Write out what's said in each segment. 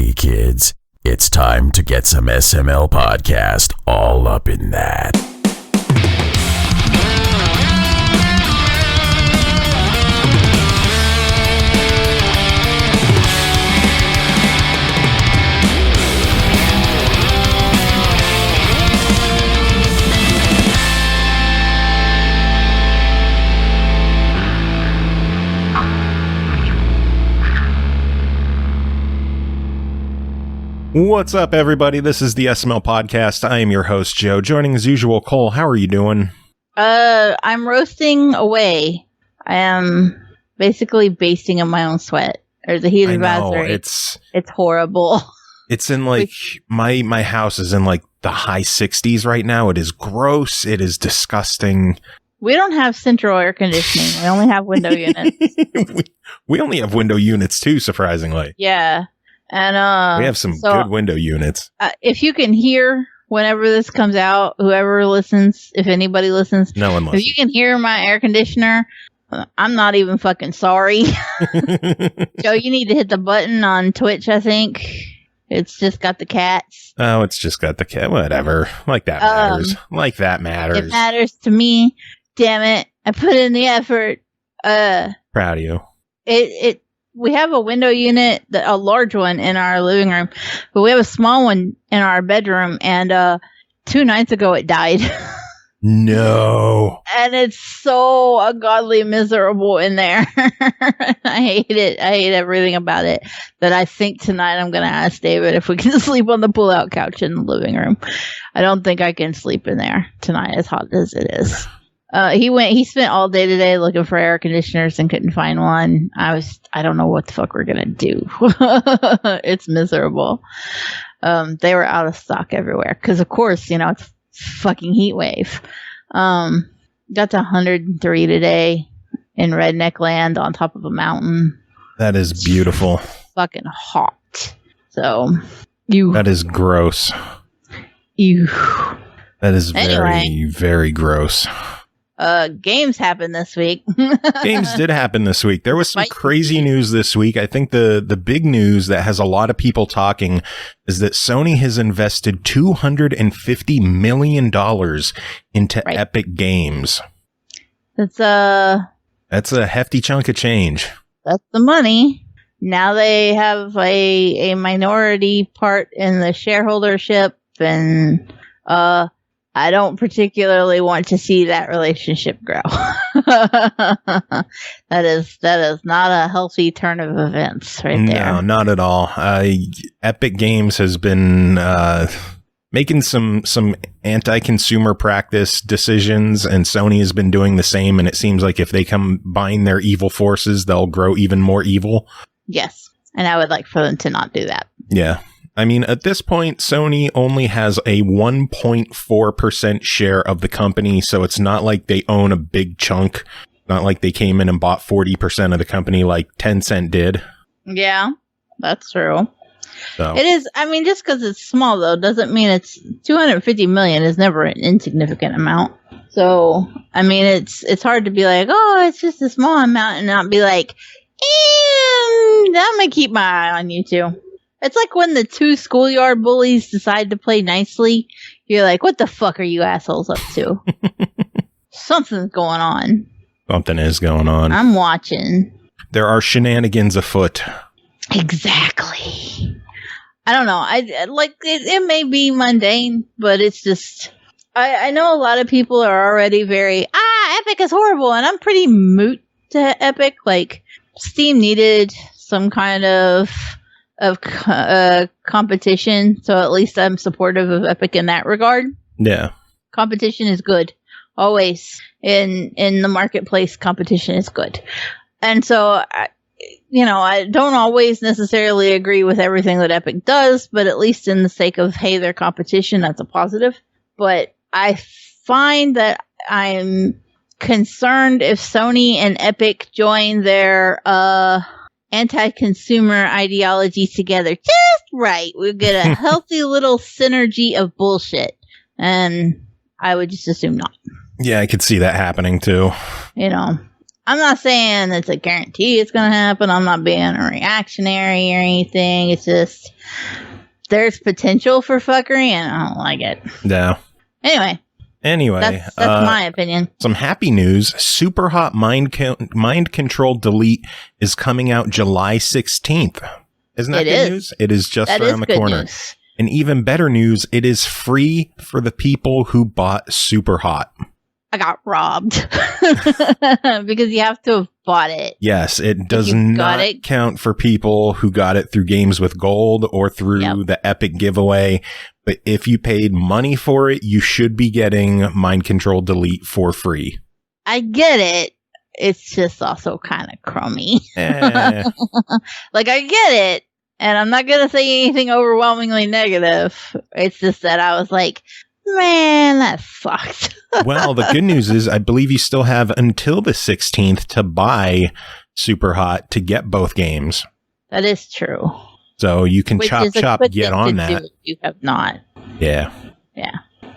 Hey kids, it's time to get some SML podcast all up in that. What's up, everybody? This is the SML podcast. I am your host, Joe. Joining as usual, Cole. How are you doing? I'm roasting away. I am basically basting in my own sweat. There's a heat advisory. It's horrible. It's in like my house is in like the high 60s right now. It is gross. It is disgusting. We don't have central air conditioning. We only have window units. we only have window units too, surprisingly. Yeah. And we have some good window units. If you can hear whenever this comes out, whoever listens, if anybody listens, no one listens. If you can hear my air conditioner, I'm not even fucking sorry. Joe, you need to hit the button on Twitch, I think. It's just got the cats. Oh, it's just got the cat. Whatever. Like that matters. It matters to me. Damn it. I put in the effort. Proud of you. We have a window unit, a large one in our living room, but we have a small one in our bedroom, and 2 nights ago it died. No. And it's so ungodly miserable in there. I hate it. I hate everything about it. That I think tonight I'm going to ask David if we can sleep on the pull-out couch in the living room. I don't think I can sleep in there tonight, as hot as it is. He spent all day today looking for air conditioners and couldn't find one. I don't know what the fuck we're gonna do. It's miserable. They were out of stock everywhere. Cause of course, it's fucking heat wave. Got to 103 today in redneck land on top of a mountain. That is beautiful. Fucking hot. So, that is gross. That is very, very gross. Games happened this week. Games did happen this week. There was some crazy news this week. I think the big news that has a lot of people talking is that Sony has invested $250 million into Epic Games. That's a hefty chunk of change. That's the money. Now they have a minority part in the shareholdership, and I don't particularly want to see that relationship grow. That is not a healthy turn of events right there. No, not at all. Epic Games has been making some anti-consumer practice decisions, and Sony has been doing the same, and it seems like if they combine their evil forces, they'll grow even more evil. Yes, and I would like for them to not do that. Yeah. I mean, at this point, Sony only has a 1.4% share of the company, so it's not like they own a big chunk. Not like they came in and bought 40% of the company like Tencent did. Yeah, that's true. So. It is. I mean, just because it's small, though, doesn't mean it's $250 million is never an insignificant amount. So, I mean, it's hard to be like, oh, it's just a small amount, and not be like, I'm going to keep my eye on you, too. It's like when the 2 schoolyard bullies decide to play nicely. You're like, what the fuck are you assholes up to? Something's going on. Something is going on. I'm watching. There are shenanigans afoot. Exactly. I don't know. It may be mundane, but it's just... I know a lot of people are already very, Epic is horrible, and I'm pretty moot to Epic. Like, Steam needed some kind of competition, so at least I'm supportive of Epic in that regard. Yeah, competition is good. Always in the marketplace, competition is good. And so I don't always necessarily agree with everything that Epic does, but at least in the sake of, hey, their competition, that's a positive. But I find that I'm concerned if Sony and Epic join their anti-consumer ideology together just right, we'll get a healthy little synergy of bullshit. And I would just assume not. Yeah, I could see that happening too. I'm not saying it's a guarantee it's going to happen. I'm not being a reactionary or anything. It's just there's potential for fuckery, and I don't like it. No. Anyway, that's my opinion. Some happy news. SUPERHOT Mind Control Delete is coming out July 16th. Isn't that good news? It is just around the corner. News. And even better news, it is free for the people who bought SUPERHOT. I got robbed because you have to have bought it. Yes, it does not count for people who got it through Games with Gold or through the Epic giveaway. But if you paid money for it, you should be getting Mind Control Delete for free. I get it. It's just also kind of crummy. Like, I get it. And I'm not going to say anything overwhelmingly negative. It's just that I was like, man, that sucked. Well, the good news is I believe you still have until the 16th to buy SUPERHOT to get both games. That is true. So you can get on that. You have not. Yeah. Yeah.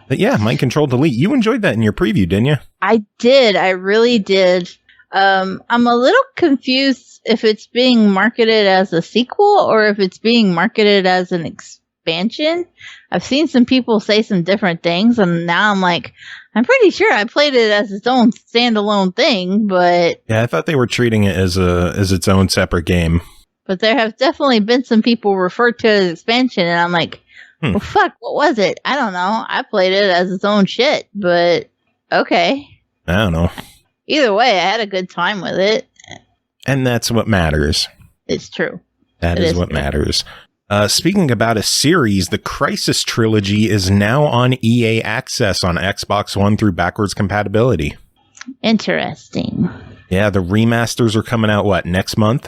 But yeah, Mind Control Delete. You enjoyed that in your preview, didn't you? I did. I really did. I'm a little confused if it's being marketed as a sequel or if it's being marketed as an expansion. I've seen some people say some different things, and now I'm like, I'm pretty sure I played it as its own standalone thing, but yeah, I thought they were treating it as its own separate game. But there have definitely been some people refer to it as expansion, and I'm like, well, fuck, what was it? I don't know. I played it as its own shit, but okay. I don't know. Either way, I had a good time with it. And that's what matters. It's true. That is what matters. Speaking about a series, the Crisis Trilogy is now on EA Access on Xbox One through backwards compatibility. Interesting. Yeah, the remasters are coming out, next month?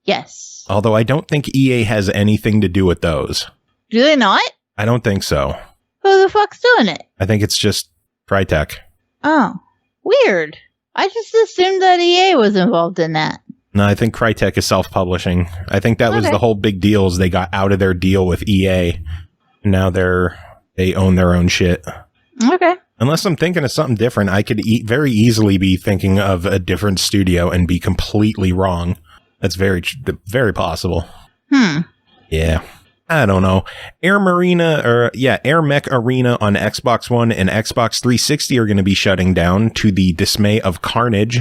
Yes. Although I don't think EA has anything to do with those. Do they not? I don't think so. Who the fuck's doing it? I think it's just Crytek. Oh, weird. I just assumed that EA was involved in that. No, I think Crytek is self-publishing. I think that was the whole big deal is they got out of their deal with EA. Now they own their own shit. Okay. Unless I'm thinking of something different, I could very easily be thinking of a different studio and be completely wrong. That's very possible. Yeah. I don't know. Air Mech Arena on Xbox One and Xbox 360 are going to be shutting down to the dismay of Carnage.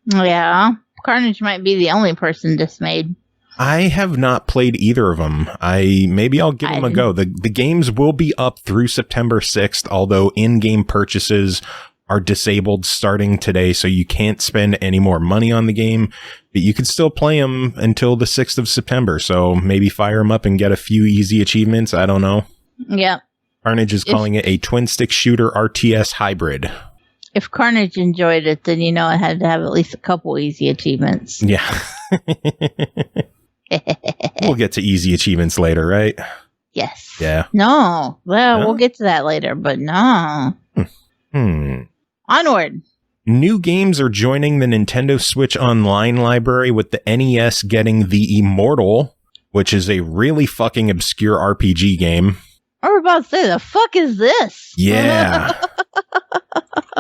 Yeah. Carnage might be the only person dismayed. I have not played either of them. Maybe I'll give them a go. The games will be up through September 6th, although in-game purchases are disabled starting today, so you can't spend any more money on the game, but you can still play them until the 6th of September, so maybe fire them up and get a few easy achievements. I don't know. Yeah. Carnage is calling it a twin-stick shooter RTS hybrid. If Carnage enjoyed it, then you know it had to have at least a couple easy achievements. Yeah. We'll get to easy achievements later, right? Yes. Yeah. No. Well, we'll get to that later, but no. Onward. New games are joining the Nintendo Switch Online library, with the NES getting The Immortal, which is a really fucking obscure RPG game. I was about to say, the fuck is this? Yeah.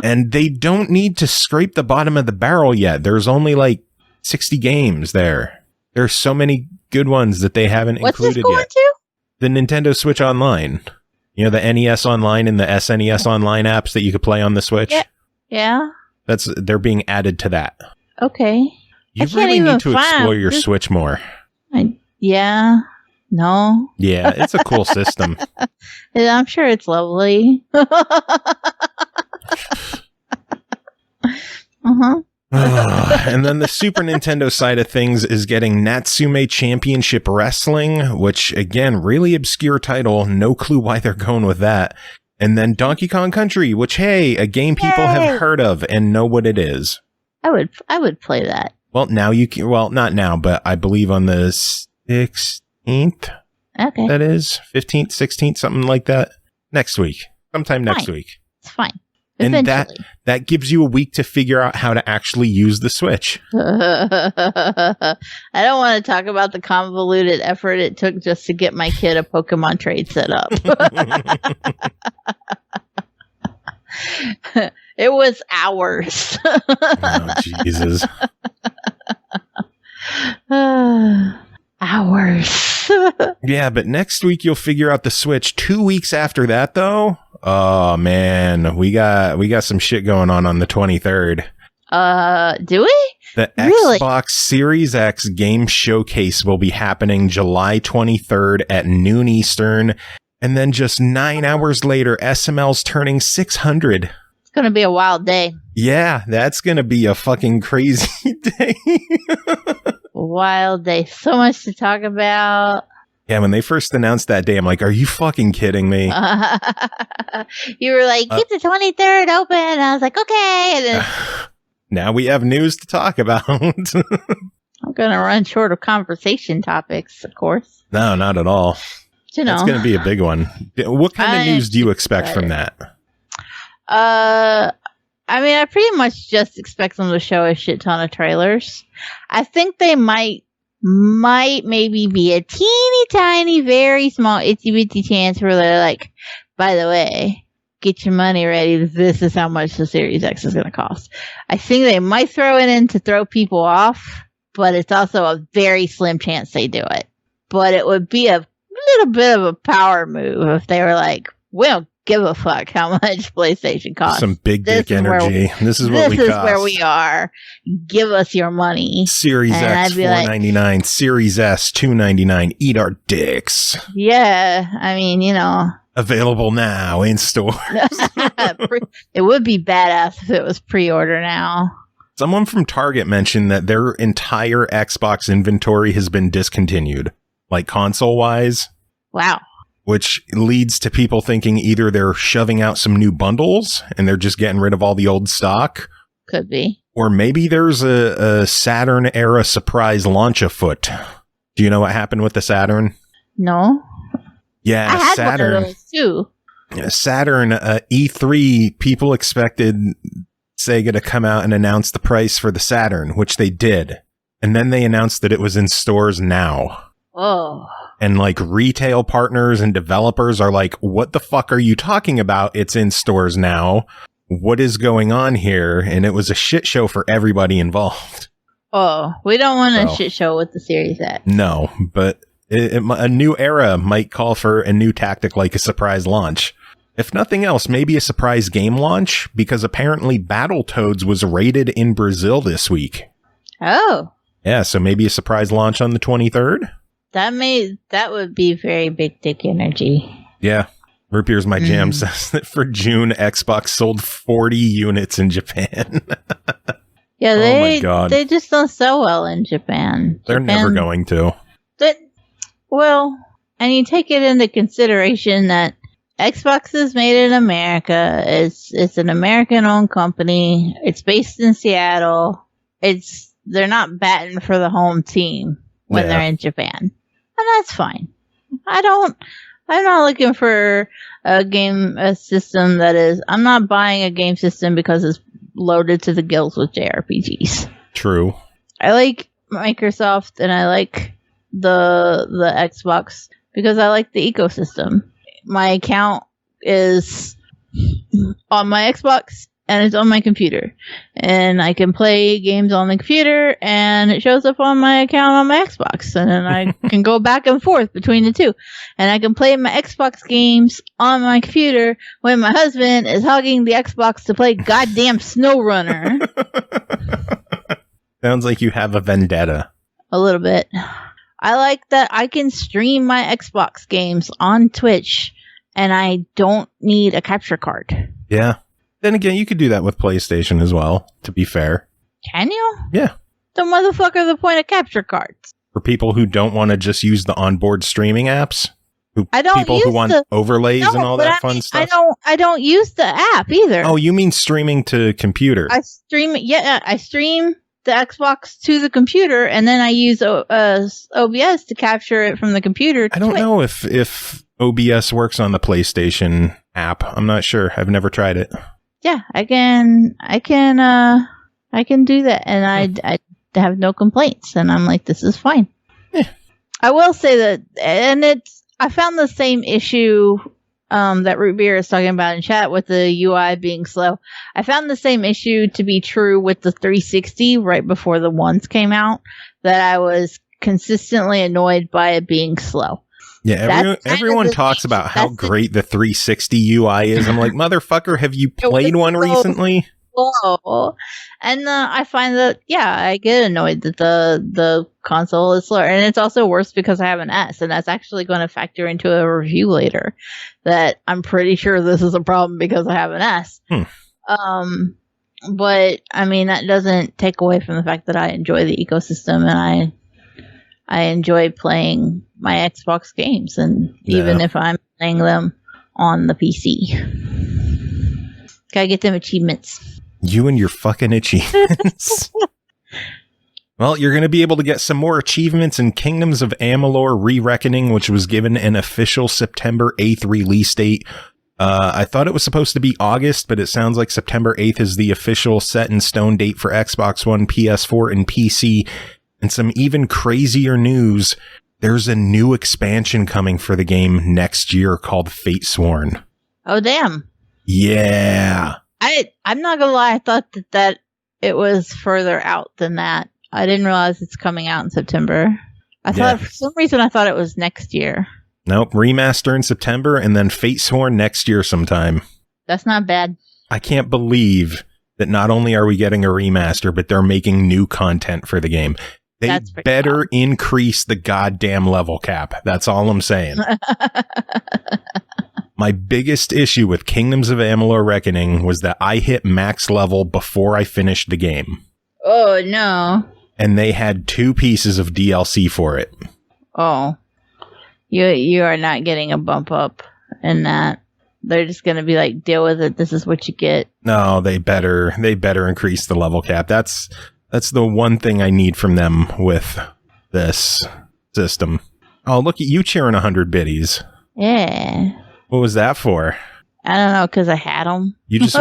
And they don't need to scrape the bottom of the barrel yet. There's only 60 games there. There's so many good ones that they haven't included yet. What's this going to? The Nintendo Switch Online. You know, the NES Online and the SNES Online apps that you could play on the Switch? Yeah. They're being added to that. Okay. You really need to explore your Switch more. Yeah. No. Yeah, it's a cool system. I'm sure it's lovely. And then the Super Nintendo side of things is getting Natsume Championship Wrestling, which, again, really obscure title. No clue why they're going with that. And then Donkey Kong Country, which, hey, a game people have heard of and know what it is. I would play that. Well, now you can. Well, not now, but I believe on the 16th. Okay. That is 15th, 16th, something like that. Next week. Sometime next week. It's fine. And that gives you a week to figure out how to actually use the Switch. I don't want to talk about the convoluted effort it took just to get my kid a Pokemon trade set up. It was hours. Oh, Jesus. Hours. Yeah, but next week you'll figure out the Switch. 2 weeks after that, though, oh man, we got some shit going on the 23rd. Do we? The Really? Xbox Series X game showcase will be happening July 23rd at noon Eastern, and then just 9 hours later, SML's turning 600. It's gonna be a wild day. Yeah, that's gonna be a fucking crazy day. Wild day. So much to talk about. Yeah, when they first announced that day, I'm like, are you fucking kidding me? You were like, keep the 23rd open. I was like, okay. And then now we have news to talk about. I'm going to run short of conversation topics, of course. No, not at all. You know. It's going to be a big one. What kind of news do you expect from that? I mean, I pretty much just expect them to show a shit ton of trailers. I think they might maybe be a teeny tiny, very small, itsy bitty chance where they're like, by the way, get your money ready. This is how much the Series X is going to cost. I think they might throw it in to throw people off, but it's also a very slim chance they do it. But it would be a little bit of a power move if they were like, we don't give a fuck how much PlayStation costs. Some big dick energy. This is what we cost. This is where we are. Give us your money. Series X $499, like, Series S $299. Eat our dicks. Yeah, I mean, you know, available now in stores. It would be badass if it was pre-order now. Someone from Target mentioned that their entire Xbox inventory has been discontinued, like console-wise. Wow. Which leads to people thinking either they're shoving out some new bundles and they're just getting rid of all the old stock. Could be. Or maybe there's a Saturn era surprise launch afoot. Do you know what happened with the Saturn? No. Yeah, I had Saturn. one of those too. Saturn E3, people expected Sega to come out and announce the price for the Saturn, which they did. And then they announced that it was in stores now. Oh. And like retail partners and developers are like, what the fuck are you talking about? It's in stores now. What is going on here? And it was a shit show for everybody involved. Oh, we don't want a shit show with the Series X. No, but a new era might call for a new tactic like a surprise launch. If nothing else, maybe a surprise game launch, because apparently Battletoads was rated in Brazil this week. Oh. Yeah, so maybe a surprise launch on the 23rd? That would be very big dick energy. Yeah. Root Beer's My Jam says that for June, Xbox sold 40 units in Japan. Yeah, oh my God. They just don't sell well in Japan. They're never going to. Well, and you take it into consideration that Xbox is made in America. It's an American-owned company. It's based in Seattle. They're not batting for the home team when they're in Japan. And that's fine. I'm not looking for a system that is, I'm not buying a game system because it's loaded to the gills with JRPGs. True. I like Microsoft and I like the Xbox because I like the ecosystem. My account is on my Xbox and it's on my computer. And I can play games on the computer and it shows up on my account on my Xbox. And then I can go back and forth between the two. And I can play my Xbox games on my computer when my husband is hugging the Xbox to play goddamn SnowRunner. Sounds like you have a vendetta. A little bit. I like that I can stream my Xbox games on Twitch and I don't need a capture card. Yeah. Then again, you could do that with PlayStation as well, to be fair. Can you? Yeah. The motherfucker, the point of capture cards. For people who don't want to just use the onboard streaming apps, people who want overlays and all that fun stuff. I don't use the app either. Oh, you mean streaming to computer? I stream the Xbox to the computer, and then I use OBS to capture it from the computer. I don't know if OBS works on the PlayStation app. I'm not sure. I've never tried it. Yeah, I can do that, and I have no complaints, and I'm like, this is fine. Yeah. I will say that, and I found the same issue that Root Beer is talking about in chat with the UI being slow. I found the same issue to be true with the 360 right before the ones came out. that I was consistently annoyed by it being slow. Yeah, everyone talks about how great the 360 UI is. I'm like, motherfucker, have you played one recently? Slow. And I find that, I get annoyed that the console is slower. And it's also worse because I have an S, and that's actually going to factor into a review later. That I'm pretty sure this is a problem because I have an S. But, I mean, that doesn't take away from the fact that I enjoy the ecosystem, and I enjoy playing my Xbox games, and even if I'm playing them on the PC. Gotta get them achievements. You and your fucking achievements. Well, you're going to be able to get some more achievements in Kingdoms of Amalur Re-Reckoning, which was given an official September 8th release date. I thought it was supposed to be August, but it sounds like September 8th is the official set-in-stone date for Xbox One, PS4, and PC. And some even crazier news, there's a new expansion coming for the game next year called Fatesworn. Oh, damn. Yeah. I'm not gonna lie, I thought that it was further out than that. I didn't realize it's coming out in September. I thought, for some reason, I thought it was next year. Nope, remaster in September and then Fatesworn next year sometime. That's not bad. I can't believe that not only are we getting a remaster, but they're making new content for the game. They better increase the goddamn level cap. That's all I'm saying. My biggest issue with Kingdoms of Amalur Reckoning was that I hit max level before I finished the game. Oh, no. And they had 2 pieces of DLC for it. Oh. You are not getting a bump up in that. They're just going to be like, deal with it. This is what you get. No, they better increase the level cap. That's the one thing I need from them with this system. Oh, look at you cheering 100 biddies. Yeah. What was that for? I don't know, because I had them. You just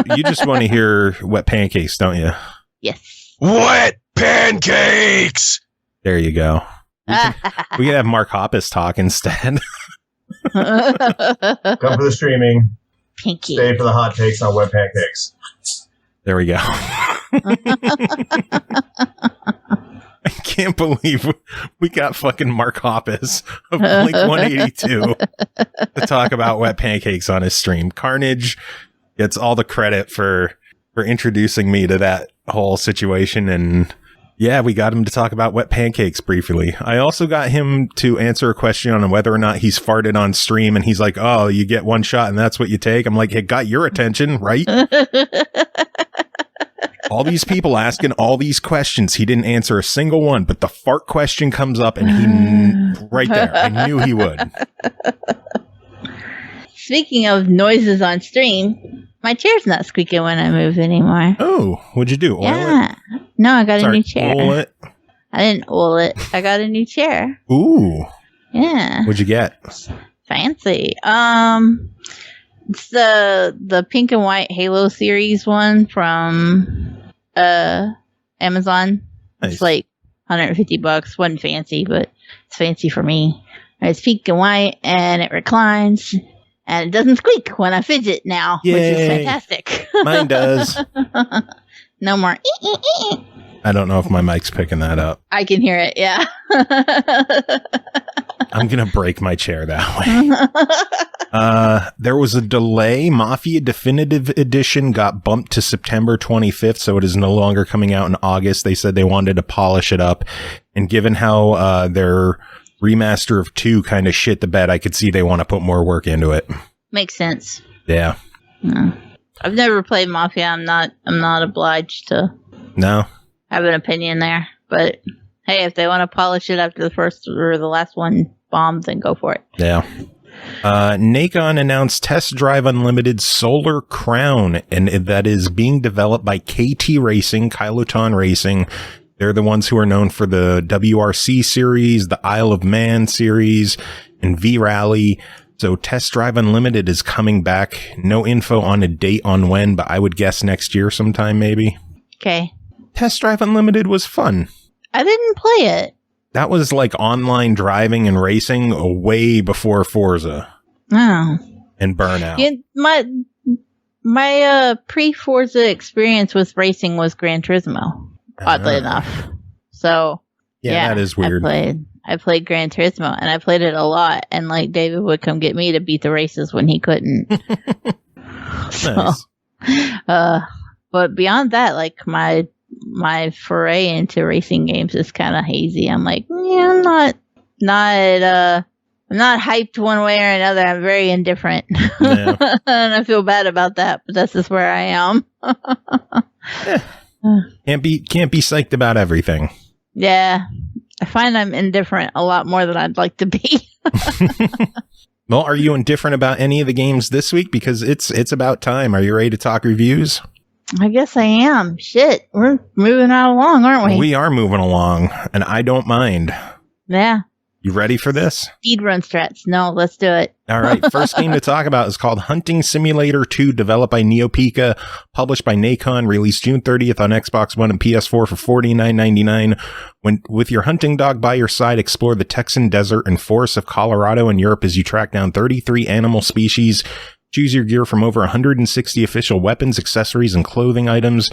want to hear wet pancakes, don't you? Yes. Wet pancakes! There you go. We could have Mark Hoppus talk instead. Come for the streaming. Pinky. Stay for the hot takes on wet pancakes. There we go. I can't believe we got fucking Mark Hoppus of Blink 182 to talk about wet pancakes on his stream. Carnage gets all the credit for introducing me to that whole situation, and yeah, we got him to talk about wet pancakes briefly. I also got him to answer a question on whether or not he's farted on stream, and he's like, oh, you get one shot and that's what you take? I'm like, it got your attention, right? All these people asking all these questions. He didn't answer a single one, but the fart question comes up and he, right there, I knew he would. Speaking of noises on stream, my chair's not squeaking when I move anymore. Oh, what'd you do? Oil it? No, I got a new chair. Oil it? I didn't oil it. I got a new chair. Ooh. Yeah. What'd you get? Fancy. It's the pink and white Halo series one from Amazon. Nice. It's like $150. Wasn't fancy, but it's fancy for me. It's pink and white, and it reclines, and it doesn't squeak when I fidget now, Yay. which is fantastic. Mine does. No more. I don't know if my mic's picking that up. I can hear it, yeah. I'm going to break my chair that way. There was a delay. Mafia Definitive Edition got bumped to September 25th, so it is no longer coming out in August. They said they wanted to polish it up. And given how their remaster of 2 kind of shit the bed, I could see they want to put more work into it. Makes sense. Yeah. No. I've never played Mafia. I'm not obliged to have an opinion there. But hey, if they want to polish it after the first or the last one bombed, then go for it. Yeah. Nacon announced Test Drive Unlimited Solar Crown, and that is being developed by KT Racing, Kyloton Racing. They're the ones who are known for the WRC series, the Isle of Man series, and V-Rally. So Test Drive Unlimited is coming back. No info on a date on when, but I would guess next year sometime maybe. Okay. Test Drive Unlimited was fun. I didn't play it. That was like online driving and racing way before Forza. Oh. And Burnout. Yeah, my pre-Forza experience with racing was Gran Turismo, oddly enough. So Yeah, that is weird. I played Gran Turismo, and I played it a lot, and like David would come get me to beat the races when he couldn't. Nice. But beyond that, like my foray into racing games is kind of hazy. I'm like, yeah, I'm not hyped one way or another. I'm very indifferent. Yeah. And I feel bad about that, but that's just where I am. Can't be psyched about everything. Yeah. I find I'm indifferent a lot more than I'd like to be. Well, are you indifferent about any of the games this week? Because it's about time. Are you ready to talk reviews? I guess I am. Shit. We're moving right along, aren't we? We are moving along, and I don't mind. Yeah. You ready for this? Speedrun strats. No, let's do it. All right. First game to talk about is called Hunting Simulator 2, developed by Neopica, published by Nacon, released June 30th on Xbox One and PS4 for $49.99. With your hunting dog by your side, explore the Texan desert and forests of Colorado and Europe as you track down 33 animal species. Choose your gear from over 160 official weapons, accessories, and clothing items,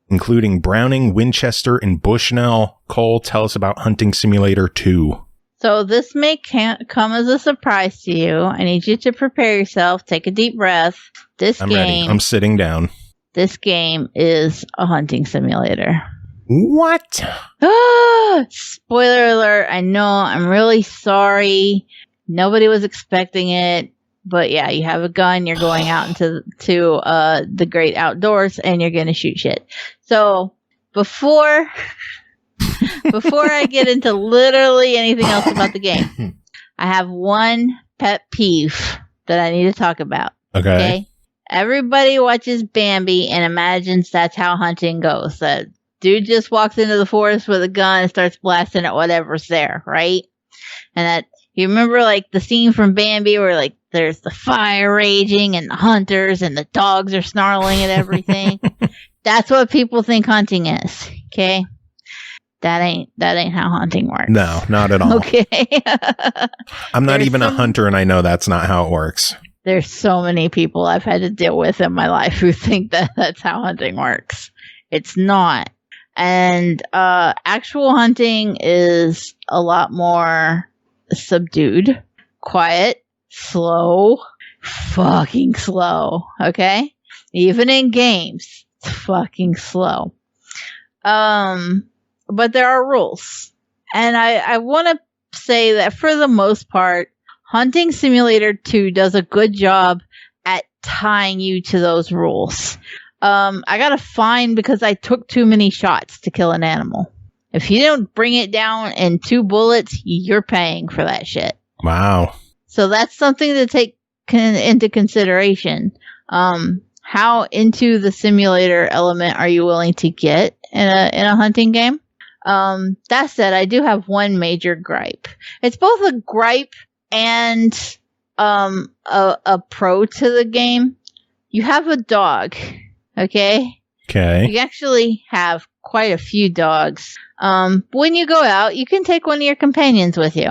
including Browning, Winchester, and Bushnell. Cole, tell us about Hunting Simulator 2. So this may come as a surprise to you. I need you to prepare yourself. Take a deep breath. I'm ready. I'm sitting down. This game is a hunting simulator. What? Spoiler alert. I know. I'm really sorry. Nobody was expecting it. But yeah, you have a gun. You're going out into the great outdoors, and you're going to shoot shit. So before I get into literally anything else about the game, I have one pet peeve that I need to talk about. Okay? Everybody watches Bambi and imagines that's how hunting goes. That dude just walks into the forest with a gun and starts blasting at whatever's there, right? And that you remember like the scene from Bambi where like there's the fire raging and the hunters and the dogs are snarling at everything. That's what people think hunting is. Okay? That ain't how hunting works. No, not at all. Okay. I'm not even a hunter, and I know that's not how it works. There's so many people I've had to deal with in my life who think that that's how hunting works. It's not. And actual hunting is a lot more subdued, quiet, slow, fucking slow. Okay? Even in games, it's fucking slow. But there are rules. And I want to say that for the most part, Hunting Simulator 2 does a good job at tying you to those rules. I got a fine because I took too many shots to kill an animal. If you don't bring it down in 2 bullets, you're paying for that shit. Wow. So that's something to take into consideration. How into the simulator element are you willing to get in a hunting game? That said, I do have one major gripe. It's both a gripe and a pro to the game. You have a dog, okay? Okay. You actually have quite a few dogs. When you go out, you can take one of your companions with you.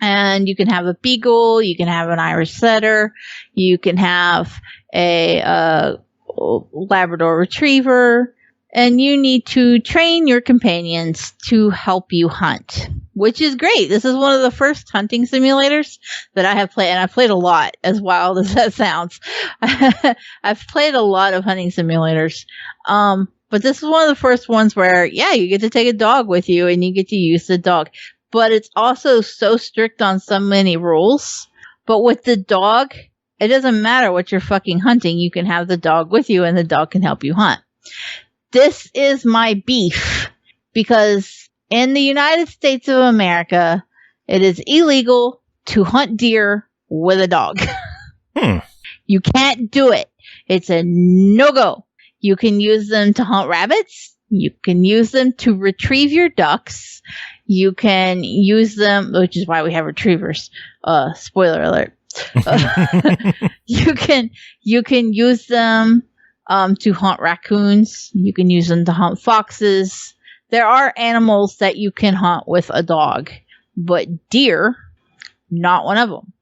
And you can have a beagle, you can have an Irish setter, you can have a Labrador retriever, and you need to train your companions to help you hunt, which is great. This is one of the first hunting simulators that I have played, and I've played a lot, as wild as that sounds. I've played a lot of hunting simulators, but this is one of the first ones where, yeah, you get to take a dog with you, and you get to use the dog. But it's also so strict on so many rules. But with the dog, it doesn't matter what you're fucking hunting. You can have the dog with you, and the dog can help you hunt. This is my beef, because in the United States of America, it is illegal to hunt deer with a dog. You can't do it. It's a no-go. You can use them to hunt rabbits. You can use them to retrieve your ducks. You can use them, which is why we have retrievers. Spoiler alert. You can use them to hunt raccoons. You can use them to hunt foxes. There are animals that you can hunt with a dog, but deer, not one of them.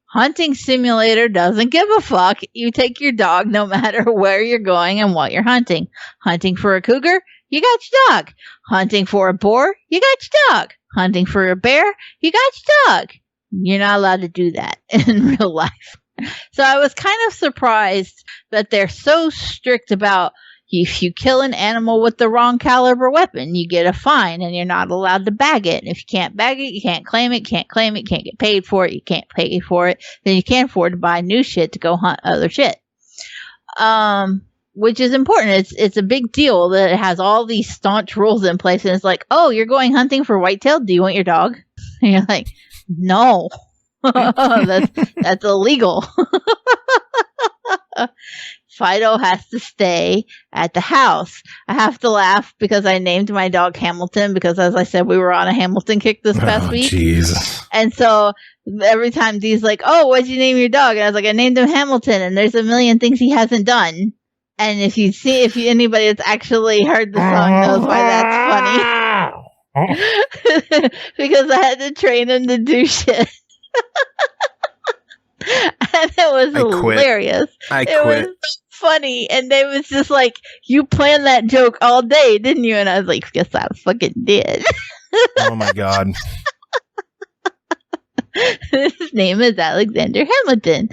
Hunting Simulator doesn't give a fuck. You take your dog no matter where you're going and what you're hunting. Hunting for a cougar? You got your dog. Hunting for a boar? You got your dog. Hunting for a bear? You got your dog. You're not allowed to do that in real life. So I was kind of surprised that they're so strict about if you kill an animal with the wrong caliber weapon, you get a fine and you're not allowed to bag it. And if you can't bag it, you can't claim it, can't get paid for it, you can't pay for it, then you can't afford to buy new shit to go hunt other shit. Which is important. It's a big deal that it has all these staunch rules in place, and it's like, oh, you're going hunting for whitetail? Do you want your dog? And you're like, no. that's illegal. Fido has to stay at the house. I have to laugh because I named my dog Hamilton because, as I said, we were on a Hamilton kick this past week. Jesus. And so every time Dee's like, oh, what'd you name your dog? And I was like, I named him Hamilton, and there's a million things he hasn't done. And if anybody that's actually heard the song knows why that's funny. Because I had to train him to do shit. And it was hilarious. It was so funny. And they was just like, you planned that joke all day, didn't you? And I was like, yes, I fucking did. Oh my God. His name is Alexander Hamilton.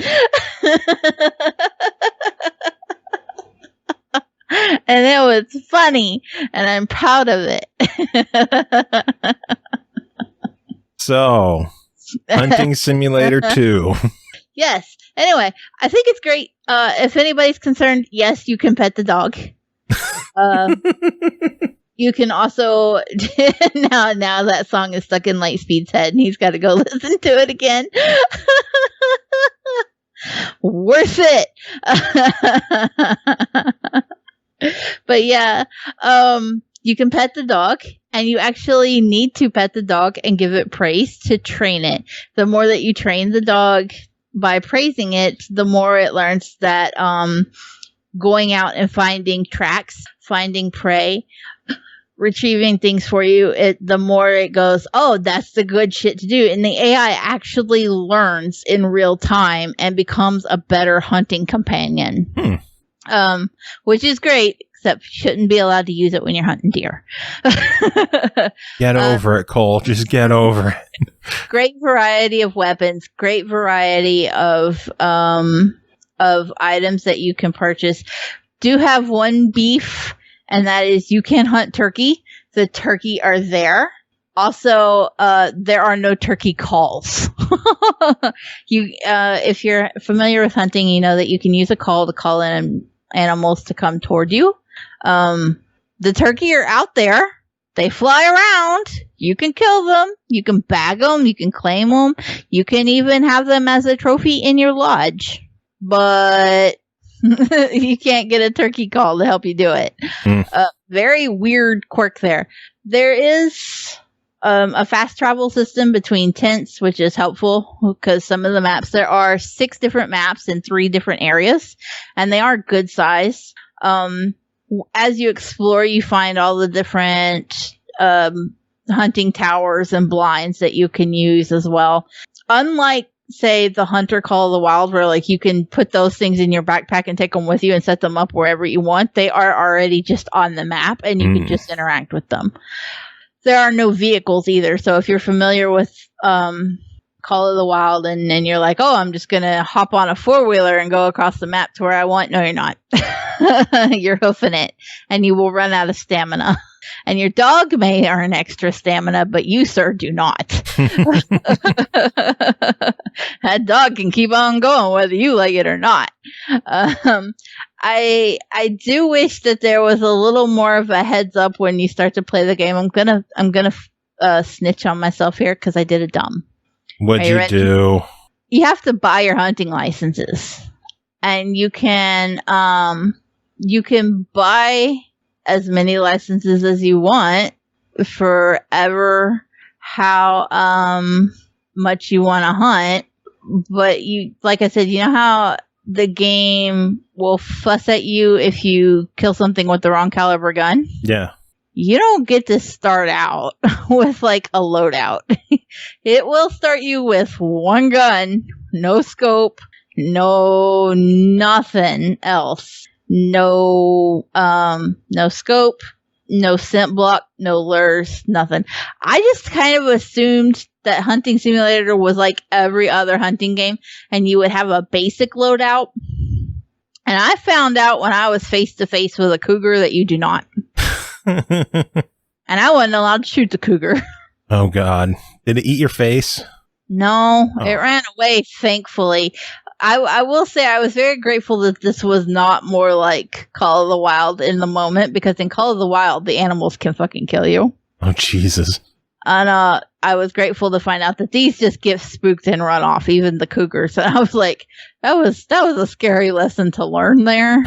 And it was funny. And I'm proud of it. So, Hunting Simulator 2. Yes. Anyway, I think it's great. If anybody's concerned, yes, you can pet the dog. You can also now that song is stuck in Lightspeed's head, and he's got to go listen to it again. Worth it. But yeah, you can pet the dog, and you actually need to pet the dog and give it praise to train it. The more that you train the dog by praising it, the more it learns that going out and finding tracks, finding prey, retrieving things for you, the more it goes, oh, that's the good shit to do. And the AI actually learns in real time and becomes a better hunting companion. Which is great, except you shouldn't be allowed to use it when you're hunting deer. Get over it, Cole. Just get over it. Great variety of weapons, great variety of items that you can purchase. Do have one beef, and that is you can hunt turkey. The turkey are there. Also, there are no turkey calls. If you're familiar with hunting, you know that you can use a call to call in animals to come toward you. The turkey are out there. They fly around. You can kill them. You can bag them. You can claim them. You can even have them as a trophy in your lodge. But you can't get a turkey call to help you do it. Very weird quirk there. There is a fast travel system between tents, which is helpful because some of the maps, there are 6 different maps in 3 different areas, and they are good size. As you explore, you find all the different hunting towers and blinds that you can use as well. Unlike, say, the Hunter Call of the Wild, where like you can put those things in your backpack and take them with you and set them up wherever you want, they are already just on the map, and you can just interact with them. There are no vehicles either, so if you're familiar with Call of the Wild and you're like, oh, I'm just going to hop on a 4-wheeler and go across the map to where I want, no, you're not. You're hoofing it, and you will run out of stamina. And your dog may earn extra stamina, but you, sir, do not. That dog can keep on going whether you like it or not. I do wish that there was a little more of a heads up when you start to play the game. I'm gonna snitch on myself here because I did a dumb. What'd you do? You have to buy your hunting licenses, and you can buy as many licenses as you want forever, how much you want to hunt. But you, like I said, you know how the game will fuss at you if you kill something with the wrong caliber gun? Yeah. You don't get to start out with like a loadout. It will start you with one gun, no scope, no nothing else. No scope, no scent block, no lures, nothing. I just kind of assumed that Hunting Simulator was like every other hunting game, and you would have a basic loadout. And I found out when I was face to face with a cougar that you do not. And I wasn't allowed to shoot the cougar. Oh, God. Did it eat your face? No, It ran away, thankfully. I will say I was very grateful that this was not more like Call of the Wild in the moment, because in Call of the Wild, the animals can fucking kill you. Oh, Jesus. And I was grateful to find out that these just get spooked and run off, even the cougars. And I was like, that was a scary lesson to learn there.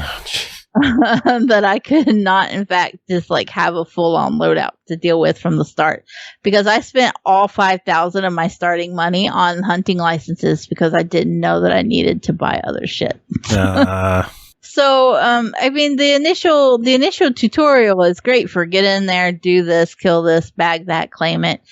That I could not, in fact, just like have a full-on loadout to deal with from the start, because I spent all 5,000 of my starting money on hunting licenses because I didn't know that I needed to buy other shit. So, I mean, the initial tutorial is great for get in there, do this, kill this, bag that, claim it.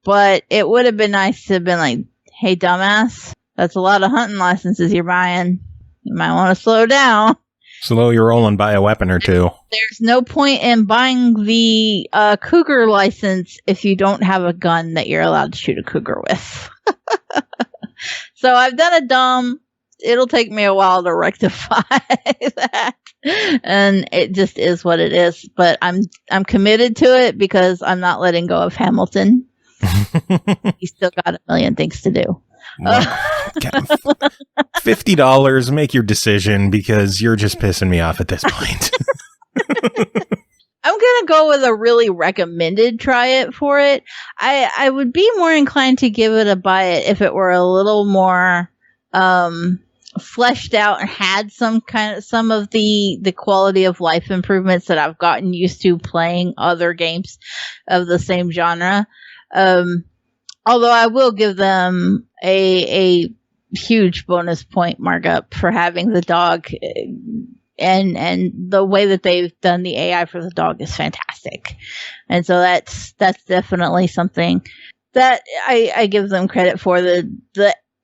But it would have been nice to have been like, hey, dumbass, that's a lot of hunting licenses you're buying. You might want to slow down. Slow your roll and buy a weapon or two. There's no point in buying the cougar license if you don't have a gun that you're allowed to shoot a cougar with. So I've done a dumb. It'll take me a while to rectify that. And it just is what it is. But I'm committed to it because I'm not letting go of Hamilton. He's still got a million things to do. $50, make your decision, because you're just pissing me off at this point. I'm gonna go with a really recommended try it for it. I would be more inclined to give it a buy it if it were a little more fleshed out and had some of the quality of life improvements that I've gotten used to playing other games of the same genre. Although I will give them a huge bonus point markup for having the dog, and the way that they've done the AI for the dog is fantastic. And so that's definitely something that I give them credit for.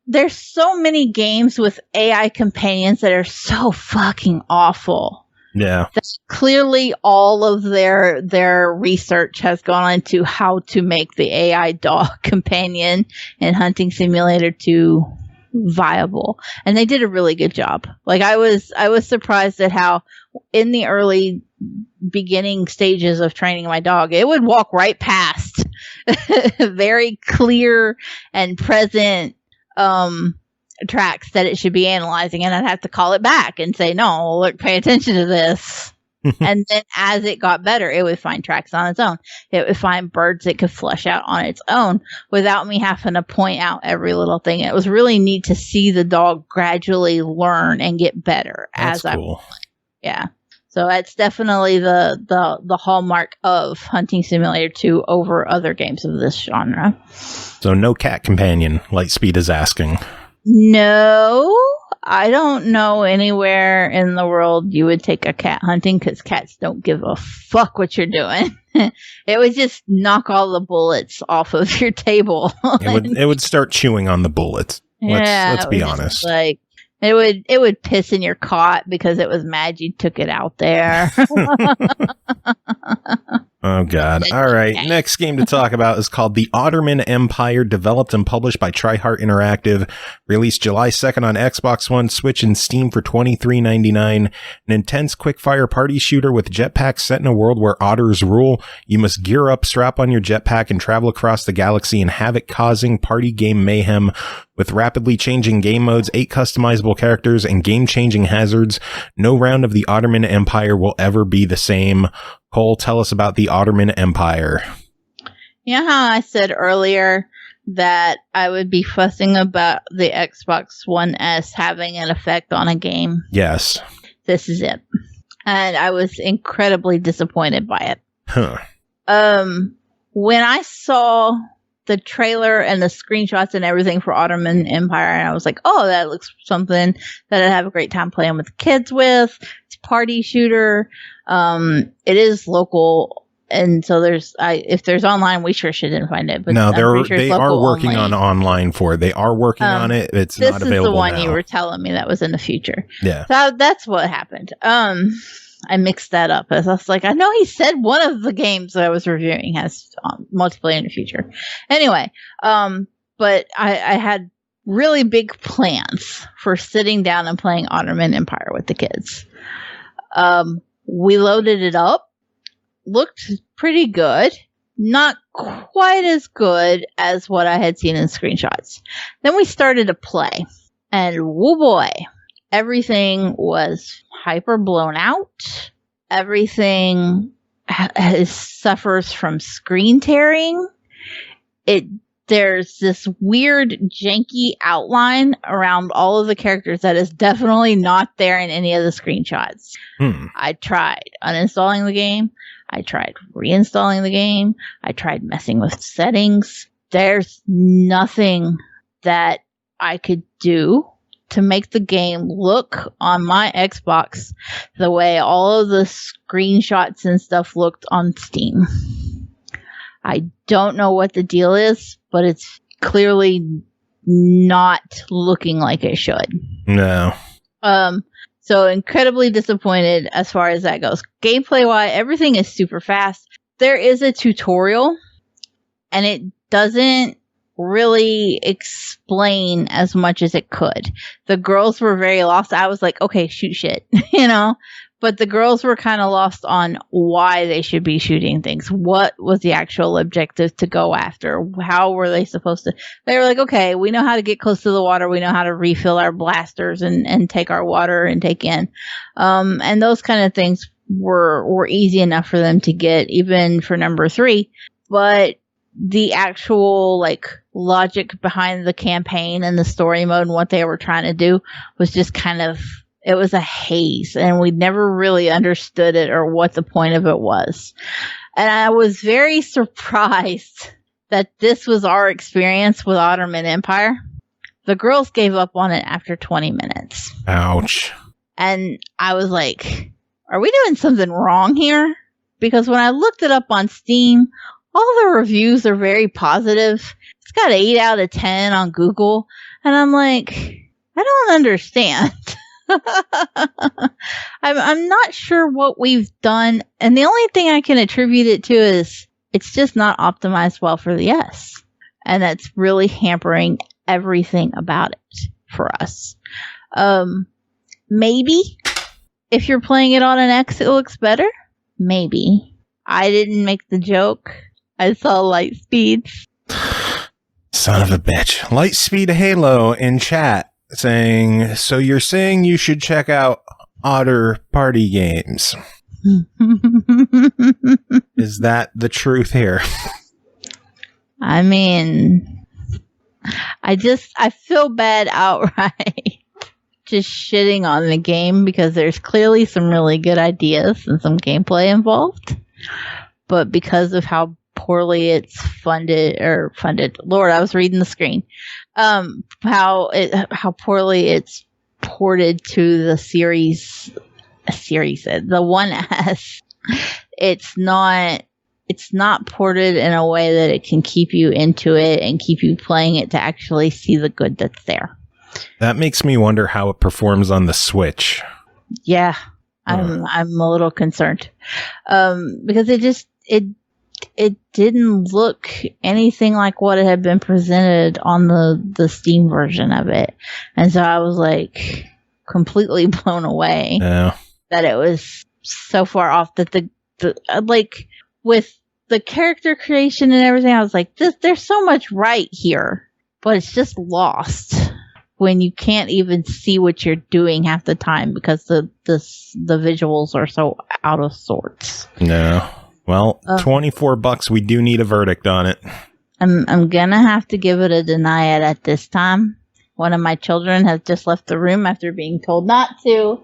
There's so many games with AI companions that are so fucking awful. Yeah. Clearly all of their research has gone into how to make the AI dog companion in Hunting Simulator 2 viable. And they did a really good job. Like I was surprised at how in the early beginning stages of training my dog, it would walk right past very clear and present tracks that it should be analyzing, and I'd have to call it back and say, no, look, pay attention to this. And then as it got better, it would find tracks on its own. It would find birds it could flush out on its own without me having to point out every little thing. It was really neat to see the dog gradually learn and get better. That's cool. Yeah. So that's definitely the hallmark of Hunting Simulator 2 over other games of this genre. So no cat companion, Lightspeed is asking. No, I don't know anywhere in the world you would take a cat hunting, because cats don't give a fuck what you're doing. It would just knock all the bullets off of your table. It would start chewing on the bullets. Let's be honest. Like it would piss in your cot because it was mad you took it out there. Oh, God. All right. Next game to talk about is called The Otterman Empire, developed and published by TriHeart Interactive. Released July 2nd on Xbox One, Switch, and Steam for $23.99. An intense quick-fire party shooter with jetpacks set in a world where otters rule. You must gear up, strap on your jetpack, and travel across the galaxy in havoc-causing party game mayhem. With rapidly changing game modes, 8 customizable characters, and game-changing hazards, no round of the Otterman Empire will ever be the same. Cole, tell us about the Otterman Empire. You know how I said earlier that I would be fussing about the Xbox One S having an effect on a game? Yes. This is it. And I was incredibly disappointed by it. Huh. When I saw the trailer and the screenshots and everything for Otterman Empire, and I was like, oh, that looks something that I'd have a great time playing with the kids with. It's a party shooter. It is local, and so if there's online, we sure shouldn't find it. But no, they are working on online for it. They are working on it. It's not available now. This is the one you were telling me that was in the future. Yeah. So that's what happened. I mixed that up. I was like, I know he said one of the games that I was reviewing has multiplayer in the future. Anyway, but I had really big plans for sitting down and playing Otterman Empire with the kids. We loaded it up. Looked pretty good. Not quite as good as what I had seen in screenshots. Then we started to play. And woo boy, everything was hyper blown out. Everything suffers from screen tearing. There's this weird janky outline around all of the characters that is definitely not there in any of the screenshots. I tried uninstalling the game. I tried reinstalling the game. I tried messing with settings. There's nothing that I could do to make the game look on my Xbox the way all of the screenshots and stuff looked on Steam. I don't know what the deal is, but it's clearly not looking like it should. No. So incredibly disappointed as far as that goes. Gameplay-wise, everything is super fast. There is a tutorial, and it doesn't really explain as much as it could. The girls were very lost. I was like, okay, shoot shit, But the girls were kind of lost on why they should be shooting things. What was the actual objective to go after? How were they supposed to? They were like, okay, we know how to get close to the water. We know how to refill our blasters and take our water and take in. And those kind of things were easy enough for them to get, even for number 3. But the actual logic behind the campaign and the story mode and what they were trying to do was just kind of, it was a haze, and we never really understood it or what the point of it was. And I was very surprised that this was our experience with Otterman Empire. The girls gave up on it after 20 minutes. Ouch. And I was like, are we doing something wrong here? Because when I looked it up on Steam, all the reviews are very positive. It's got 8 out of 10 on Google. And I'm like, I don't understand. I'm not sure what we've done, and the only thing I can attribute it to is it's just not optimized well for the S, and that's really hampering everything about it for us. Maybe if you're playing it on an X, it looks better. Maybe. I didn't make the joke. I saw light speeds. Son of a bitch. Lightspeed Halo in chat saying, so you're saying you should check out Otter Party Games. Is that the truth here? I mean, I feel bad outright just shitting on the game because there's clearly some really good ideas and some gameplay involved. But because of how poorly it's funded. Lord, I was reading the screen. How poorly it's ported to the series, the 1S. It's not ported in a way that it can keep you into it and keep you playing it to actually see the good that's there. That makes me wonder how it performs on the Switch. Yeah, I'm a little concerned because it didn't look anything like what it had been presented on the Steam version of it. And so I was like completely blown away that it was so far off that the with the character creation and everything, I was like, there's so much right here, but it's just lost when you can't even see what you're doing half the time because the visuals are so out of sorts. No. Well, $24, we do need a verdict on it. I'm gonna have to give it a deny it at this time. One of my children has just left the room after being told not to.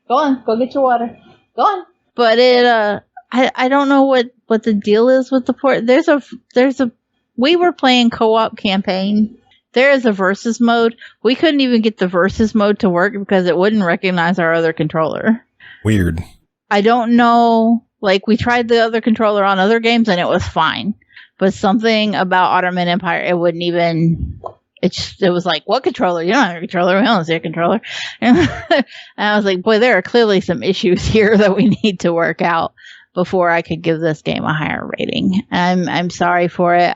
Go on, go get your water. Go on. But I don't know what the deal is with the port. We were playing co-op campaign. There is a versus mode. We couldn't even get the versus mode to work because it wouldn't recognize our other controller. Weird. I don't know. We tried the other controller on other games and it was fine. But something about Otterman Empire, it wouldn't even It was like, what controller? You don't have a controller. We don't see a controller. And I was like, boy, there are clearly some issues here that we need to work out before I could give this game a higher rating. I'm sorry for it.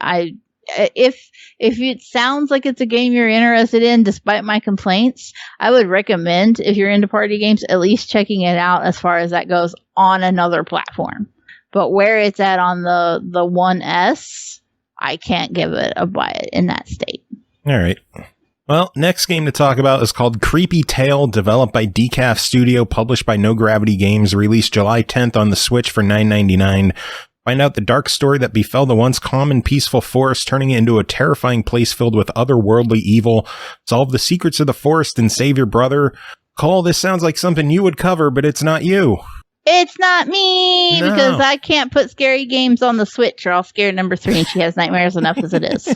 If it sounds like it's a game you're interested in, despite my complaints, I would recommend, if you're into party games, at least checking it out as far as that goes on another platform. But where it's at on the 1S, I can't give it a buy it in that state. All right. Well, next game to talk about is called Creepy Tale, developed by Deqaf Studio, published by No Gravity Games, released July 10th on the Switch for $9.99. Find out the dark story that befell the once calm and peaceful forest, turning it into a terrifying place filled with otherworldly evil. Solve the secrets of the forest and save your brother. Cole, this sounds like something you would cover, but it's not you. It's not me, No. because I can't put scary games on the Switch or I'll scare number 3 and she has nightmares enough as it is.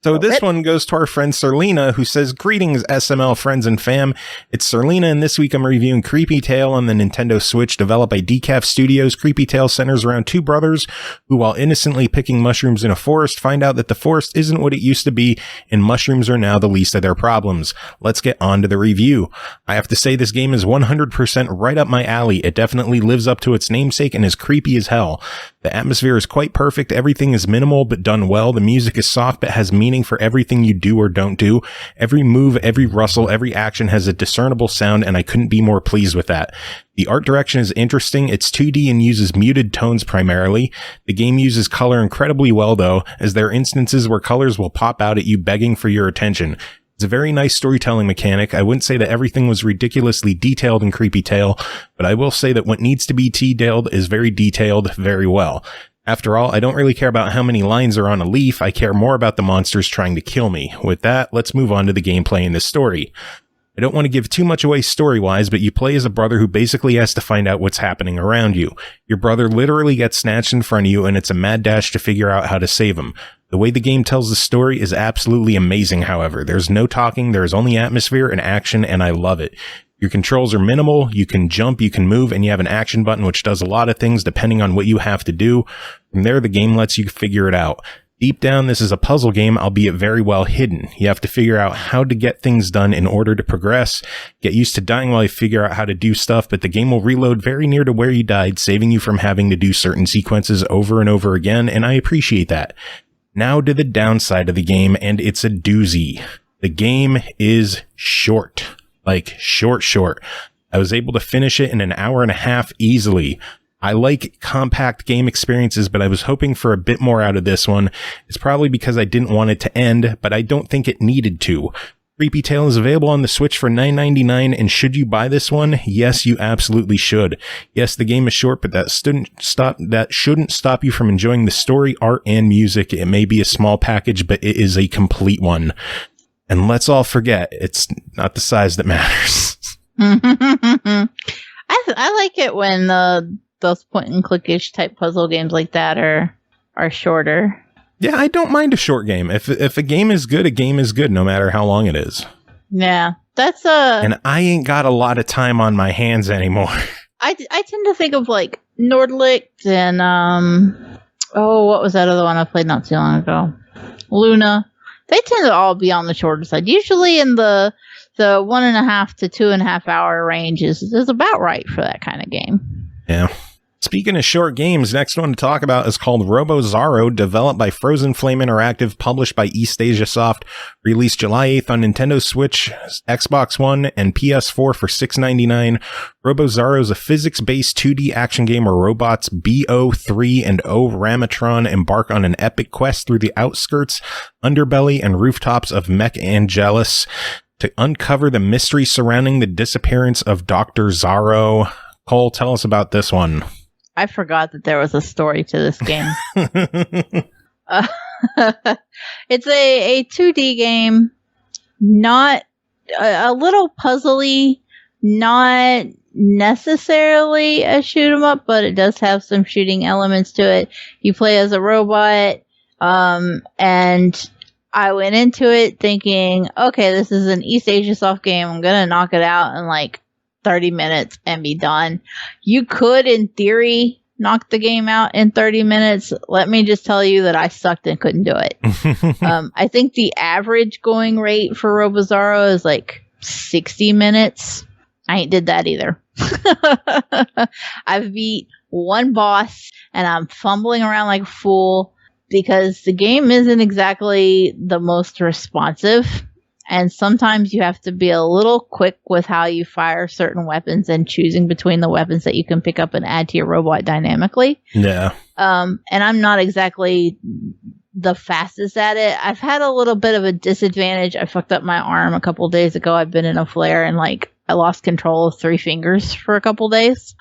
So this one goes to our friend Surlyna, who says, "Greetings, SML friends and fam. It's Surlyna, and this week I'm reviewing Creepy Tale on the Nintendo Switch, developed by Deqaf Studios. Creepy Tale centers around two brothers who, while innocently picking mushrooms in a forest, find out that the forest isn't what it used to be, and mushrooms are now the least of their problems. Let's get on to the review. I have to say this game is 100% right up my alley. It definitely lives up to its namesake and is creepy as hell. The atmosphere is quite perfect. Everything is minimal but done well. The music is soft but has meaning for everything you do or don't do. Every move, every rustle, every action has a discernible sound, and I couldn't be more pleased with that. The art direction is interesting. It's 2D and uses muted tones primarily. The game uses color incredibly well, though, as there are instances where colors will pop out at you begging for your attention. It's a very nice storytelling mechanic. I wouldn't say that everything was ridiculously detailed in Creepy Tale, but I will say that what needs to be detailed is very detailed very well. After all, I don't really care about how many lines are on a leaf. I care more about the monsters trying to kill me. With that, let's move on to the gameplay in this story. I don't want to give too much away story-wise, but you play as a brother who basically has to find out what's happening around you. Your brother literally gets snatched in front of you, and it's a mad dash to figure out how to save him. The way the game tells the story is absolutely amazing, however. There's no talking, there's only atmosphere and action, and I love it. Your controls are minimal, you can jump, you can move, and you have an action button which does a lot of things depending on what you have to do. From there, the game lets you figure it out. Deep down, this is a puzzle game, albeit very well hidden. You have to figure out how to get things done in order to progress. Get used to dying while you figure out how to do stuff, but the game will reload very near to where you died, saving you from having to do certain sequences over and over again, and I appreciate that. Now to the downside of the game, and it's a doozy. The game is short. Like, short. I was able to finish it in an hour and a half easily. I like compact game experiences, but I was hoping for a bit more out of this one. It's probably because I didn't want it to end, but I don't think it needed to. Creepy Tale is available on the Switch for $9.99, and should you buy this one? Yes, you absolutely should. Yes, the game is short, but that shouldn't stop you from enjoying the story, art, and music. It may be a small package, but it is a complete one. And let's all forget, it's not the size that matters. I like it when those point-and-click-ish type puzzle games like that are shorter. Yeah, I don't mind a short game. If a game is good, a game is good, no matter how long it is. Yeah, that's And I ain't got a lot of time on my hands anymore. I tend to think of like Nordlicht and what was that other one I played not too long ago? Luna. They tend to all be on the shorter side. Usually in the 1.5 to 2.5 hour range is about right for that kind of game. Yeah. Speaking of short games, next one to talk about is called RoboZaro, developed by Frozen Flame Interactive, published by East Asia Soft, released July 8th on Nintendo Switch, Xbox One, and PS4 for $6.99. RoboZaro is a physics-based 2D action game where robots BO3 and O Ramatron embark on an epic quest through the outskirts, underbelly, and rooftops of Mech Angelis to uncover the mystery surrounding the disappearance of Dr. Zaro. Cole, tell us about this one. I forgot that there was a story to this game. It's a 2D game, not a little puzzly, not necessarily a shoot 'em up, but it does have some shooting elements to it. You play as a robot, and I went into it thinking, okay, this is an East Asia Soft game. I'm gonna knock it out in like 30 minutes and be done. You could, in theory, knocked the game out in 30 minutes. Let me just tell you that I sucked and couldn't do it. I think the average going rate for Robozaro is like 60 minutes. I ain't did that either. I've beat one boss and I'm fumbling around like a fool because the game isn't exactly the most responsive. And sometimes you have to be a little quick with how you fire certain weapons and choosing between the weapons that you can pick up and add to your robot dynamically. Yeah. And I'm not exactly the fastest at it. I've had a little bit of a disadvantage. I fucked up my arm a couple days ago. I've been in a flare and I lost control of 3 fingers for a couple days.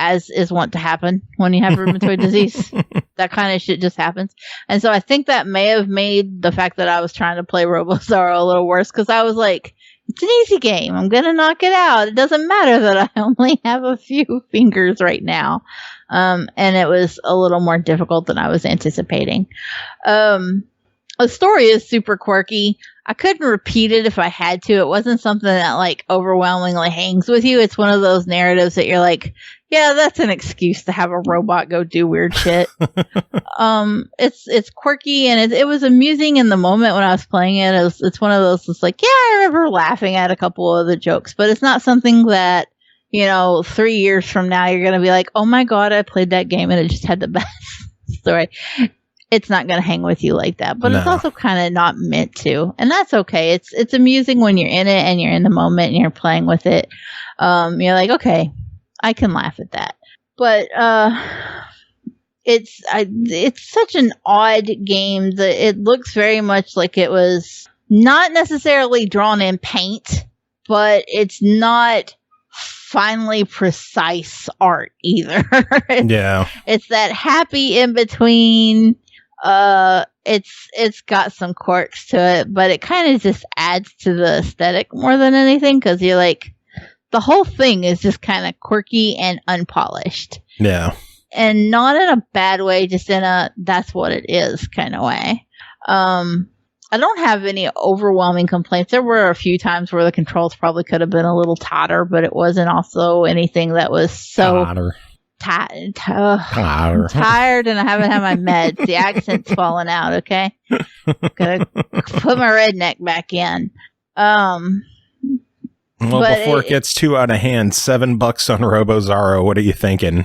As is wont to happen when you have rheumatoid disease. That kind of shit just happens. And so I think that may have made the fact that I was trying to play Robozaro a little worse because I was like, it's an easy game. I'm going to knock it out. It doesn't matter that I only have a few fingers right now. And it was a little more difficult than I was anticipating. The story is super quirky. I couldn't repeat it if I had to. It wasn't something that overwhelmingly hangs with you. It's one of those narratives that you're like, yeah, that's an excuse to have a robot go do weird shit. It's quirky and it was amusing in the moment when I was playing it. It's one of those that's like, yeah, I remember laughing at a couple of the jokes, but it's not something that, 3 years from now you're going to be like, oh my God, I played that game and it just had the best story. It's not going to hang with you like that, but It's also kind of not meant to, and that's okay. It's amusing when you're in it and you're in the moment and you're playing with it. You're like, okay, I can laugh at that, but it's such an odd game that it looks very much like it was not necessarily drawn in paint, but it's not finely precise art either. Yeah, it's that happy in between. It's got some quirks to it, but it kind of just adds to the aesthetic more than anything because you're like, the whole thing is just kind of quirky and unpolished. Yeah. And not in a bad way, just in a that's what it is kind of way. I don't have any overwhelming complaints. There were a few times where the controls probably could have been a little tighter, but it wasn't also anything that was so I'm tired and I haven't had my meds. The accent's falling out, okay? Gotta put my redneck back in. Well, before it gets too out of hand, $7 on Robozaro. What are you thinking?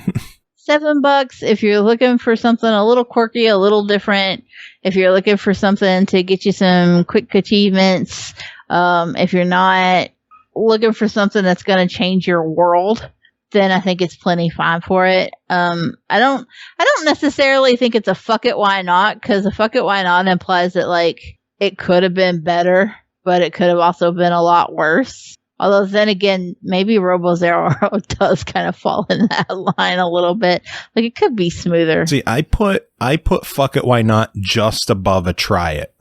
$7 if you're looking for something a little quirky, a little different. If you're looking for something to get you some quick achievements. If you're not looking for something that's going to change your world, then I think it's plenty fine for it. I don't necessarily think it's a fuck it, why not? Because a fuck it, why not implies that it could have been better, but it could have also been a lot worse. Although then again, maybe Robozaro does kind of fall in that line a little bit. It could be smoother. See, I put fuck it, why not just above a try it.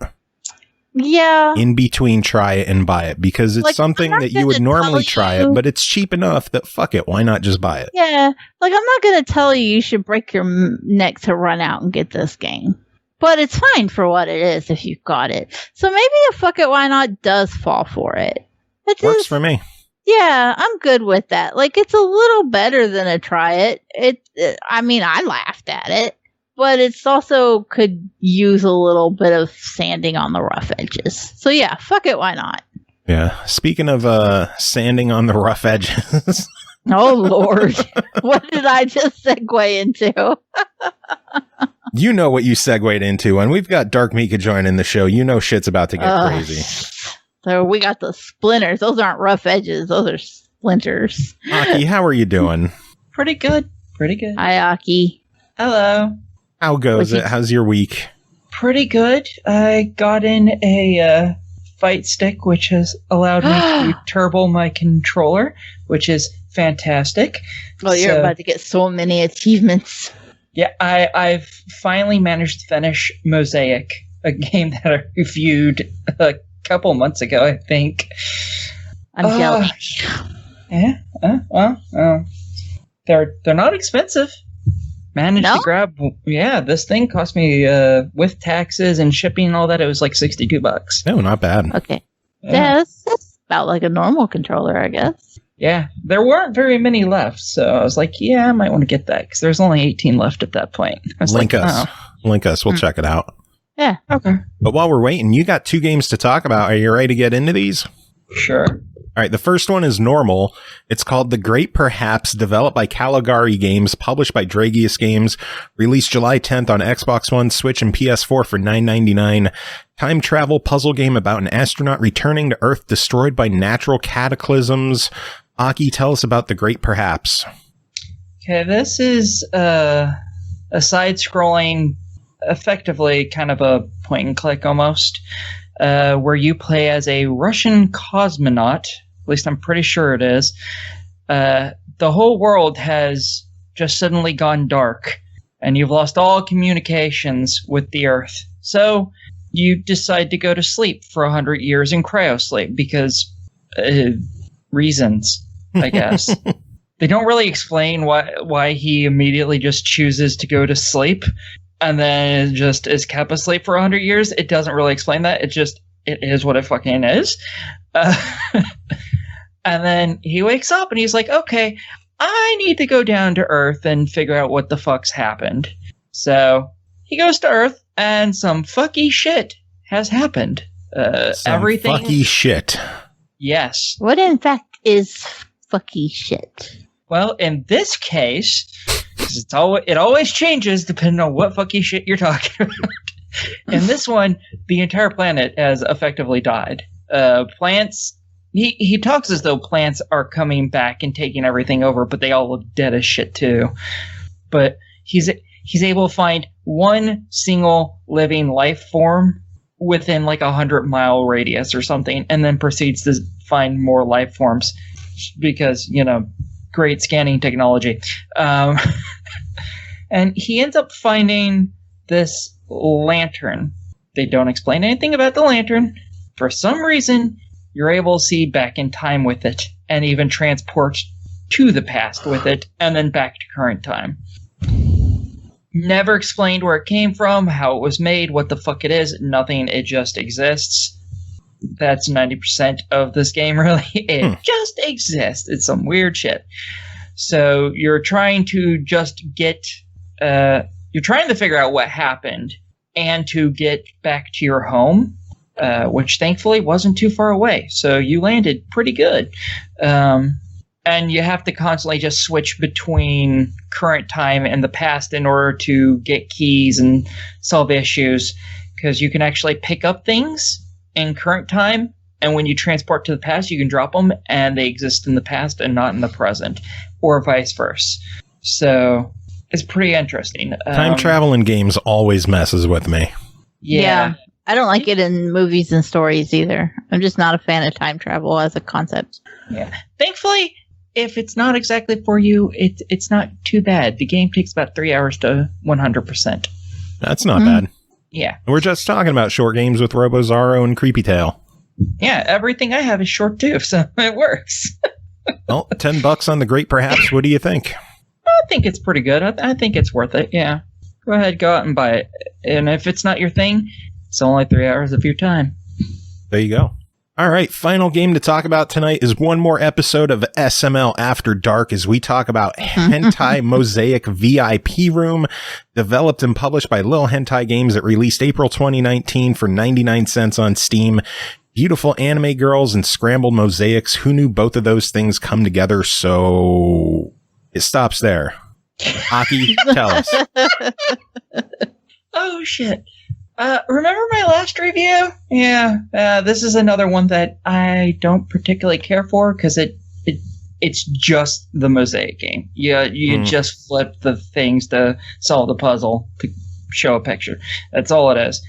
Yeah. In between try it and buy it, because it's something that you would normally try it, but it's cheap enough that fuck it, why not just buy it? Yeah. I'm not going to tell you should break your neck to run out and get this game. But it's fine for what it is if you've got it. So maybe a fuck it, why not does fall for it. Works for me. Yeah, I'm good with that. It's a little better than a try it. I laughed at it, but it's also could use a little bit of sanding on the rough edges. So yeah, fuck it, why not? Yeah. Speaking of sanding on the rough edges. Oh Lord, what did I just segue into? You know what you segued into, and we've got Dark Mika joining the show. You know shit's about to get crazy. So we got the splinters. Those aren't rough edges. Those are splinters. Aki, how are you doing? Pretty good. Hi, Aki. Hello. How goes it? How's your week? Pretty good. I got in a fight stick, which has allowed me to turbo my controller, which is fantastic. Well, you're about to get so many achievements. Yeah, I've finally managed to finish Mosaic, a game that I reviewed a couple months ago, I think. I'm jealous. Yeah. Well, they're not expensive. Managed to grab. Yeah, this thing cost me with taxes and shipping and all that. It was like $62. No, not bad. Okay. Yeah, that's about like a normal controller, I guess. Yeah, there weren't very many left, so I was like, yeah, I might want to get that, because there's only 18 left at that point. I was Link like, us. oh. Link us. We'll check it out. Yeah. Okay. But while we're waiting, you got 2 games to talk about. Are you ready to get into these? Sure. All right, the first one is normal. It's called The Great Perhaps, developed by Caligari Games, published by Dragius Games, released July 10th on Xbox One, Switch, and PS4 for $9.99. Time travel puzzle game about an astronaut returning to Earth destroyed by natural cataclysms. Aki, tell us about The Great Perhaps. Okay, this is a side-scrolling, effectively kind of a point-and-click almost, where you play as a Russian cosmonaut. At least I'm pretty sure it is. The whole world has just suddenly gone dark, and you've lost all communications with the Earth. So you decide to go to sleep for 100 years in cryosleep because reasons, I guess. They don't really explain why he immediately just chooses to go to sleep and then just is kept asleep for 100 years. It doesn't really explain that. It is what it fucking is. And then he wakes up and he's like, okay, I need to go down to Earth and figure out what the fuck's happened. So he goes to Earth and some fucky shit has happened. Everything. Fucky shit. Yes. What in fact is fucky shit? Well, in this case, 'cause it always changes depending on what fucky shit you're talking about. In this one, the entire planet has effectively died. Plants. He talks as though plants are coming back and taking everything over, but they all look dead as shit too. But he's able to find one single living life form within like 100-mile radius or something, and then proceeds to find more life forms because, great scanning technology. And he ends up finding this lantern. They don't explain anything about the lantern. For some reason, you're able to see back in time with it and even transport to the past with it and then back to current time. Never explained where it came from, how it was made, what the fuck it is. Nothing. It just exists. That's 90% of this game, really. It just exists. It's some weird shit. So you're trying to just get... you're trying to figure out what happened and to get back to your home, which thankfully wasn't too far away. So you landed pretty good. And you have to constantly just switch between current time and the past in order to get keys and solve issues, because you can actually pick up things in current time, and when you transport to the past, you can drop them, and they exist in the past and not in the present, or vice versa. So it's pretty interesting. Time travel in games always messes with me. Yeah. I don't like it in movies and stories either. I'm just not a fan of time travel as a concept. Yeah. Thankfully, if it's not exactly for you, it's not too bad. The game takes about 3 hours to 100%. That's not bad. Yeah. We're just talking about short games with RoboZaro and Creepy Tail. Yeah, everything I have is short too, so it works. Well, $10 on The Great Perhaps. What do you think? I think it's pretty good. I think it's worth it, yeah. Go ahead, go out and buy it. And if it's not your thing, it's only 3 hours of your time. There you go. All right, final game to talk about tonight is one more episode of SML After Dark as we talk about Hentai Mosaic VIP Room, developed and published by Lil Hentai Games. It released April 2019 for 99 cents on Steam. Beautiful anime girls and scrambled mosaics. Who knew both of those things come together? So it stops there. Aki, tell us. Oh, shit. Remember my last review? Yeah, this is another one that I don't particularly care for because it's just the mosaic game. You just flip the things to solve the puzzle to show a picture. That's all it is.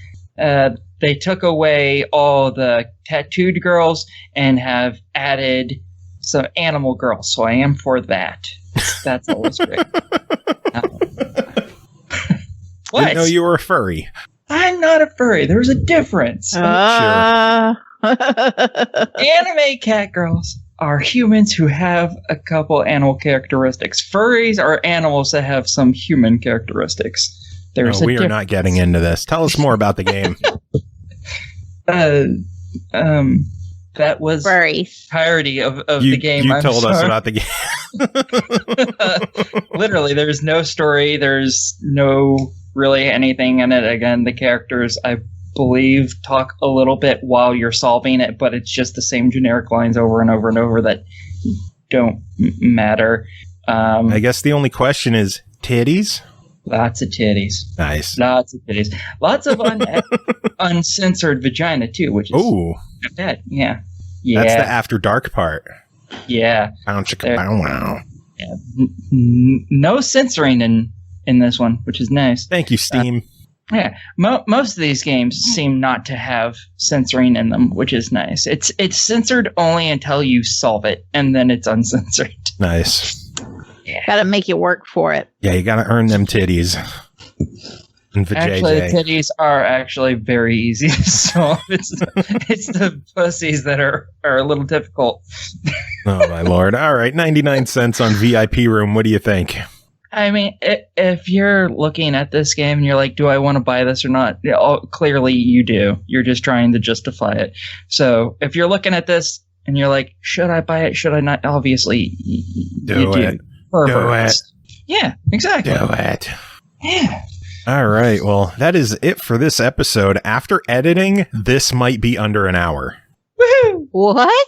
They took away all the tattooed girls and have added some animal girls, so I am for that. That's always great. What? Didn't know you were a furry. I'm not a furry. There's a difference. Sure. Anime cat girls are humans who have a couple animal characteristics. Furries are animals that have some human characteristics. There's we are not getting into this. Tell us more about the game. that was Furries. entirety of the game. You I'm told us sorry. about the game. Literally, there's no story. There's no really anything in it. Again, the characters, I believe, talk a little bit while you're solving it, but it's just the same generic lines over and over and over that don't matter. I guess the only question is titties. Lots of titties. Nice. Lots of titties. Lots of uncensored vagina, too, which is Ooh, not bad. Yeah. Yeah. that's the after dark part. Yeah. Bow, chicka, bow, wow. Yeah. No censoring in this one, which is nice. Thank you, Steam. Yeah. Most of these games seem not to have censoring in them, which is nice. It's censored only until you solve it, and then it's uncensored. Nice. Yeah. Got to make you work for it. Yeah, you got to earn them titties. And Actually, the vajayjay. titties are actually very easy to solve. It's the pussies that are a little difficult. Oh my lord! All right, 99 cents on VIP room. What do you think? I mean, if you're looking at this game and you're like, do I want to buy this or not? Clearly you do. You're just trying to justify it. So if you're looking at this and you're like, should I buy it? Should I not? Obviously, you do. it. Perverts. Yeah, exactly. Do it. Yeah. All right. Well, that is it for this episode. After editing, this might be under an hour. Woohoo! What?